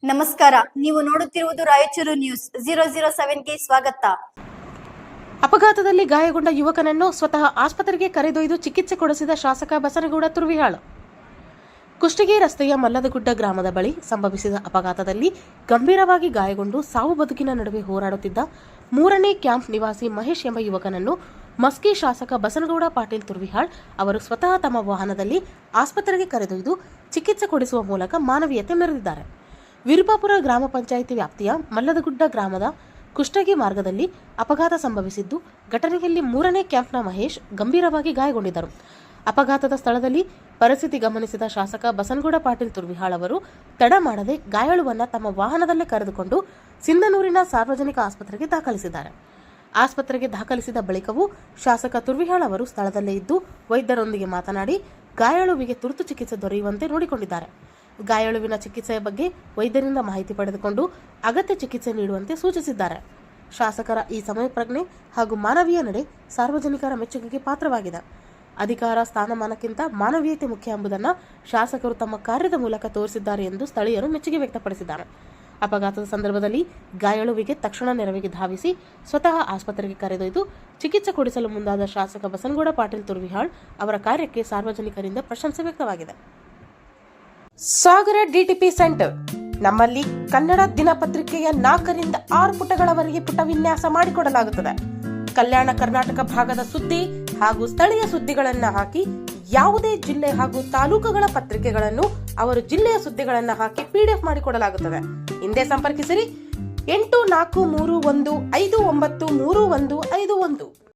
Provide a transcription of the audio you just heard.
ನಮಸ್ಕಾರ, ನೀವು ನೋಡುತ್ತಿರುವುದು ರಾಯಚೂರು ನ್ಯೂಸ್ 007ಗೆ ಸ್ವಾಗತ. ಅಪಘಾತದಲ್ಲಿ ಗಾಯಗೊಂಡ ಯುವಕನನ್ನು ಸ್ವತಃ ಆಸ್ಪತ್ರೆಗೆ ಕರೆದೊಯ್ದು ಚಿಕಿತ್ಸೆ ಕೊಡಿಸಿದ ಶಾಸಕ ಬಸನಗೌಡ ತುರ್ವಿಹಾಳ್. ಕುಷ್ಟಗಿ ರಸ್ತೆಯ ಮಲ್ಲದಗುಡ್ಡ ಗ್ರಾಮದ ಬಳಿ ಸಂಭವಿಸಿದ ಅಪಘಾತದಲ್ಲಿ ಗಂಭೀರವಾಗಿ ಗಾಯಗೊಂಡು ಸಾವು ಬದುಕಿನ ನಡುವೆ ಹೋರಾಡುತ್ತಿದ್ದ 3ನೇ ಕ್ಯಾಂಪ್ ನಿವಾಸಿ ಮಹೇಶ್ ಎಂಬ ಯುವಕನನ್ನು ಮಸ್ಕಿ ಶಾಸಕ ಬಸನಗೌಡ ಪಾಟೀಲ್ ತುರ್ವಿಹಾಳ್ ಅವರು ಸ್ವತಃ ತಮ್ಮ ವಾಹನದಲ್ಲಿ ಆಸ್ಪತ್ರೆಗೆ ಕರೆದೊಯ್ದು ಚಿಕಿತ್ಸೆ ಕೊಡಿಸುವ ಮೂಲಕ ಮಾನವೀಯತೆ ಮೆರೆದಿದ್ದಾರೆ. ವಿರುಪಾಪುರ ಗ್ರಾಮ ಪಂಚಾಯಿತಿ ವ್ಯಾಪ್ತಿಯ ಮಲ್ಲದಗುಡ್ಡ ಗ್ರಾಮದ ಕುಷ್ಟಗಿ ಮಾರ್ಗದಲ್ಲಿ ಅಪಘಾತ ಸಂಭವಿಸಿದ್ದು, ಘಟನೆಯಲ್ಲಿ 3ನೇ ಕ್ಯಾಂಪ್ನ ಮಹೇಶ್ ಗಂಭೀರವಾಗಿ ಗಾಯಗೊಂಡಿದ್ದರು. ಅಪಘಾತದ ಸ್ಥಳದಲ್ಲಿ ಪರಿಸ್ಥಿತಿ ಗಮನಿಸಿದ ಶಾಸಕ ಬಸನಗೌಡ ಪಾಟೀಲ್ ತುರ್ವಿಹಾಳ್ ಅವರು ತಡ ಮಾಡದೆ ಗಾಯಾಳುವನ್ನ ತಮ್ಮ ವಾಹನದಲ್ಲೇ ಕರೆದುಕೊಂಡು ಸಿಂಧನೂರಿನ ಸಾರ್ವಜನಿಕ ಆಸ್ಪತ್ರೆಗೆ ದಾಖಲಿಸಿದ್ದಾರೆ. ಆಸ್ಪತ್ರೆಗೆ ದಾಖಲಿಸಿದ ಬಳಿಕವೂ ಶಾಸಕ ತುರ್ವಿಹಾಳ್ ಅವರು ಸ್ಥಳದಲ್ಲೇ ಇದ್ದು ವೈದ್ಯರೊಂದಿಗೆ ಮಾತನಾಡಿ ಗಾಯಾಳುವಿಗೆ ತುರ್ತು ಚಿಕಿತ್ಸೆ ದೊರೆಯುವಂತೆ ನೋಡಿಕೊಂಡಿದ್ದಾರೆ. ಗಾಯಾಳುವಿನ ಚಿಕಿತ್ಸೆಯ ಬಗ್ಗೆ ವೈದ್ಯರಿಂದ ಮಾಹಿತಿ ಪಡೆದುಕೊಂಡು ಅಗತ್ಯ ಚಿಕಿತ್ಸೆ ನೀಡುವಂತೆ ಸೂಚಿಸಿದ್ದಾರೆ. ಶಾಸಕರ ಈ ಸಮಯ ಪ್ರಜ್ಞೆ ಹಾಗೂ ಮಾನವೀಯ ನಡೆ ಸಾರ್ವಜನಿಕರ ಮೆಚ್ಚುಗೆಗೆ ಪಾತ್ರವಾಗಿದೆ. ಅಧಿಕಾರ ಸ್ಥಾನಮಾನಕ್ಕಿಂತ ಮಾನವೀಯತೆ ಮುಖ್ಯ ಎಂಬುದನ್ನು ಶಾಸಕರು ತಮ್ಮ ಕಾರ್ಯದ ಮೂಲಕ ತೋರಿಸಿದ್ದಾರೆ ಎಂದು ಸ್ಥಳೀಯರು ಮೆಚ್ಚುಗೆ ವ್ಯಕ್ತಪಡಿಸಿದ್ದಾರೆ. ಅಪಘಾತದ ಸಂದರ್ಭದಲ್ಲಿ ಗಾಯಾಳುವಿಗೆ ತಕ್ಷಣ ನೆರವಿಗೆ ಧಾವಿಸಿ ಸ್ವತಃ ಆಸ್ಪತ್ರೆಗೆ ಕರೆದೊಯ್ದು ಚಿಕಿತ್ಸೆ ಕೊಡಿಸಲು ಮುಂದಾದ ಶಾಸಕ ಬಸನಗೌಡ ಪಾಟೀಲ್ ತುರ್ವಿಹಾಳ್ ಅವರ ಕಾರ್ಯಕ್ಕೆ ಸಾರ್ವಜನಿಕರಿಂದ ಪ್ರಶಂಸೆ ವ್ಯಕ್ತವಾಗಿದೆ. ಸಾಗರ ಡಿಟಿಪಿ ಸೆಂಟರ್. ನಮ್ಮಲ್ಲಿ ಕನ್ನಡ ದಿನಪತ್ರಿಕೆಯ 4ರಿಂದ 6 ಪುಟಗಳವರೆಗೆ ಪುಟ ವಿನ್ಯಾಸ ಮಾಡಿಕೊಡಲಾಗುತ್ತದೆ. ಕಲ್ಯಾಣ ಕರ್ನಾಟಕ ಭಾಗದ ಸುದ್ದಿ ಹಾಗೂ ಸ್ಥಳೀಯ ಸುದ್ದಿಗಳನ್ನ ಹಾಕಿ ಯಾವುದೇ ಜಿಲ್ಲೆ ಹಾಗೂ ತಾಲೂಕುಗಳ ಪತ್ರಿಕೆಗಳನ್ನು ಅವರು ಜಿಲ್ಲೆಯ ಸುದ್ದಿಗಳನ್ನ ಹಾಕಿ PDF ಮಾಡಿಕೊಡಲಾಗುತ್ತದೆ. ಹಿಂದೆ ಸಂಪರ್ಕಿಸಿರಿ 8431593151.